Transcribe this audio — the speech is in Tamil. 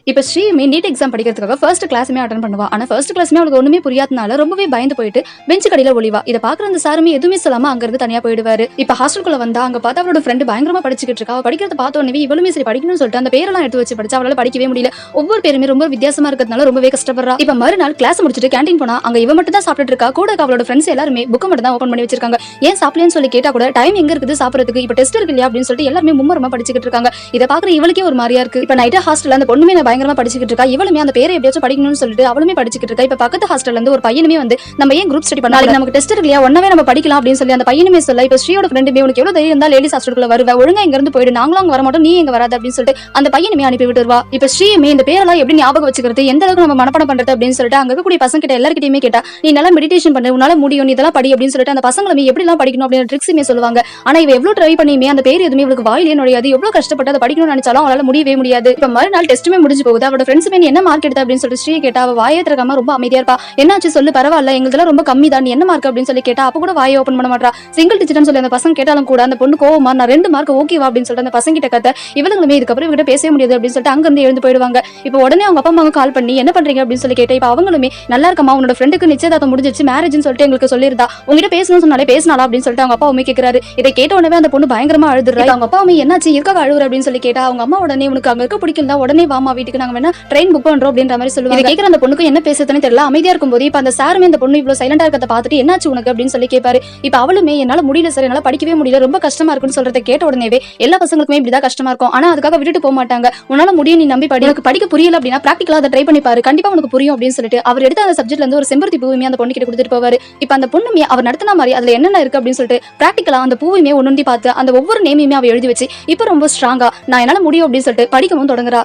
இப்ப ஸ்ரீயுமே நீட் எக்ஸாம் படிக்கிறதுக்காக ஃபர்ஸ்ட் கிளாஸுமே அட்டன் பண்ணுவா. ஆனா ஃபர்ஸ்ட் கிளாஸ்மே அவளுக்கு ஒண்ணுமே புரியாதனால ரொம்பவே பயந்து போயிட்டு பெஞ்ச் கடையில ஒளிவா. இதை பாக்குற அந்த சாருமே எதுவுமே சொல்லாம அங்க இருந்து தனியா போயிடுவாரு. இப்ப ஹாஸ்டலுக்குள்ள வந்தா அங்க பார்த்தா அவளோட ஃப்ரெண்டு பயங்கரமா படிச்சுக்கிட்டு இருக்கா. அவ படிக்கிறத பார்த்த உடனே இவளுமே சரி படிக்கணும்னு சொல்லிட்டு அந்த பேரெல்லாம் எடுத்து வச்சு படிச்சா அவளால படிக்கவே முடியல. ஒவ்வொரு பேருமே ரொம்ப வித்தியாசமா இருக்கிறதுனால ரொம்பவே கஷ்டப்படுறா. இப்ப மறுநாள் கிளாஸ் முடிச்சுட்டு கேண்டீன் போனா அங்க இவ மட்டும் தான் சாப்பிட்டு இருக்கா. கூட அவளோட ஃப்ரெண்ட்ஸ் எல்லாருமே புக் மட்டும் தான் ஓபன் பண்ணி வச்சிருக்காங்க. ஏன் சாப்பிடலன்னு சொல்லி கேட்டா கூட டைம் எங்க இருக்குது சாப்பிடுறதுக்கு, இப்ப டெஸ்ட் இருக்கு இல்லையா அப்படின்னு சொல்லிட்டு எல்லாருமே மும்மரமா படிச்சுக்கிட்டு இருக்காங்க. இதை பாக்குற இவளுக்கே ஒரு மாதிரியா இருக்கு. இப்ப நைட்டா ஹாஸ்டல்ல அந்த பொண்ணுமே பயங்கரமா படிச்சுக்கிட்டு இருக்கா. இவளுமே அந்த பேரை எப்படியாச்சும் படிக்கணும்னு சொல்லிட்டு அவளுமே படிச்சுக்கிட்டு இருக்கா. இப்ப பக்கத்து ஹாஸ்டல்ல இருந்து ஒரு பையனுமே வந்து நம்ம ஏன் குரூப் ஸ்டடி பண்ணாலும் நமக்கு டெஸ்ட் இருக்கு இல்லையா ஒன்னாவே நம்ம படிக்கலாம் அப்படின்னு சொல்லி அந்த பையனுமே சொல்ல. இப்ப ஸ்ரீயோட ஃப்ரெண்டுமே உனக்கு எவ்வளவு தைரியம் இருந்தா லேடிஸ் ஹாஸ்டலுக்குள்ள வருவ, ஒழுங்கா இங்க இருந்து போயிடு, நாங்களும் அங்க வர மாட்டோம், நீ எங்க வராது அப்படின்னு சொல்லிட்டு அந்த பையனுமே அனுப்பி விட்டுருவா. இப்ப ஸ்ரீயுமே இந்த பேரெல்லாம் எப்படி ஞாபகம் வச்சுக்கிறது, எந்த அளவுக்கு நம்ம மனப்பாடம் பண்றது அப்படின்னு சொல்லிட்டு அங்க இருக்கக்கூடிய பசங்க கிட்ட எல்லார்கிட்டயுமே கேட்டா நீ நல்லா மெடிடேஷன் பண்ணு, உன்னால முடியும், நீ இதெல்லாம் படி அப்படின்னு சொல்லிட்டு அந்த பசங்களுமே எப்படி எல்லாம் படிக்கணும் அப்படின்னு ட்ரிக்ஸுமே சொல்லுவாங்க. ஆனா இவ எவ்வளவு ட்ரை பண்ணியுமே அந்த பேர் எதுவுமே இவளுக்கு வாயிலே நுழையாது. எவ்வளவு கஷ்டப்பட்டு அதை படிக்கணும்னு நினைச்சாலும் அவளால முடியவே முடியாது. இப்ப மறுநாள் டெஸ்ட்டுமே முடிஞ்சு போகுது. அவளோட ஃப்ரெண்ட்ஸுமே நீ என்ன மார்க் எடுத்த அப்படின்னு சொல்லிட்டு ஸ்ரீ கேட்டா அவ வாயை திறக்காம ரொம்ப அமைதியா இருப்பா. என்னாச்சு சொல்லு, பரவாயில்ல, எங்களுதெல்லாம் ரொம்ப கம்மி தான், நீ என்ன மார்க் அப்படின்னு சொல்லி கேட்டா அப்ப கூட வாயை ஓபன் பண்ண மாட்டா. சிங்கிள் டிஜிட்னு சொல்லி அந்த பசங்க கேட்டாலும் கூட அந்த பொண்ணு கோவமா நான் 2 மார்க் ஓகேவா அப்படின்னு சொல்லிட்டு அந்த பசங்க கிட்ட கத்த இவளுங்களுமே இதுக்கப்புறம் இவகிட்ட பேசவே முடியாது அப்படின்னு சொல்லிட்டு அங்க இருந்து எழுந்து போயிடுவாங்க. இப்போ உடனே அவங்க அப்பா அம்மா கால் பண்ணி என்ன பண்றீங்க அப்படின்னு சொல்லி கேட்டா இப்ப அவங்களுமே நல்லா இருக்கமா, உன்னோட ஃப்ரெண்டுக்கு நிச்சயதார்த்தம் முடிஞ்சிச்சு, மேரேஜ்னு சொல்லிட்டு எங்களுக்கு சொல்லிருந்தா, உங்ககிட்ட பேசணும்னு சொன்னாலே பேசினாலா அப்படின்னு சொல்லிட்டு அவங்க அப்பாவுமே கேட்கிறாரு. இதை கேட்ட உடனே அந்த பொண்ணு பயங்கரமா அழுதுறா. அவங்க அப்பாவுமே என்னாச்சு இருக்காக அழுவுற அப்படின்னு சொல்லி கேட்டா அவங்க அம்மா உடனே உனக்கு அங்க இருக்க பிடிக்கல உடனே வாமா வீட்டுக்கு, நாங்க வேணா ட்ரெயின் புக் பண்றோம் அப்படின்ற மாதிரி சொல்லுவாங்க. கேட்கிற அந்த பொண்ணுக்கு என்ன பேசுறதுன்னு தெரியல. அமைதியா இருக்கும்போது இப்ப அந்த சாருமே அந்த பொண்ணு இவ்வளவு சைலண்டா இருக்கிறத பார்த்துட்டு என்னாச்சு உனக்கு அப்படின்னு சொல்லி கேட்பாரு. இப்ப அவளுமே என்னால முடியல சார், என்னால படிக்கவே முடியல, ரொம்ப கஷ்டமா இருக்குன்னு சொல்றதை கேட்ட உடனேவே எல்லா பசங்களுக்குமே இப்படிதான் கஷ்டமா இருக்கும். ஆனா அதுக்காக விட்டுட்டு போக மாட்டாங்க. உன்னால முடியும், நீ நம்பி படி, உனக்கு படிக்க புரியல அப்படின்னா பிராக்டிகலா அதை ட்ரை பண்ணி பாரு, கண்டிப்பா உனக்கு புரியும் அப்படின்னு சொல்லிட்டு அவர் எடுத்த அந்த சப்ஜெக்ட்ல இருந்து ஒரு செம்பருத்தி பூவுமே அந்த பொண்ணு கிட்ட கொடுத்துட்டு போவாரு. இப்ப அந்த பொண்ணுமே அவர் நடத்தின மாதிரி அதுல என்னென்ன இருக்கு அப்படின்னு சொல்லிட்டு பிராக்டிகலா அந்த பூவுமே ஒண்ணுண்டி பார்த்து அந்த ஒவ்வொரு நேமையுமே அவ எழுதி வச்சு இப்ப ரொம்ப ஸ்ட்ராங்கா நான் என்னால முடியும் அப்படின்னு சொல்லிட்டு படிக்கவும் தொடங்குறா.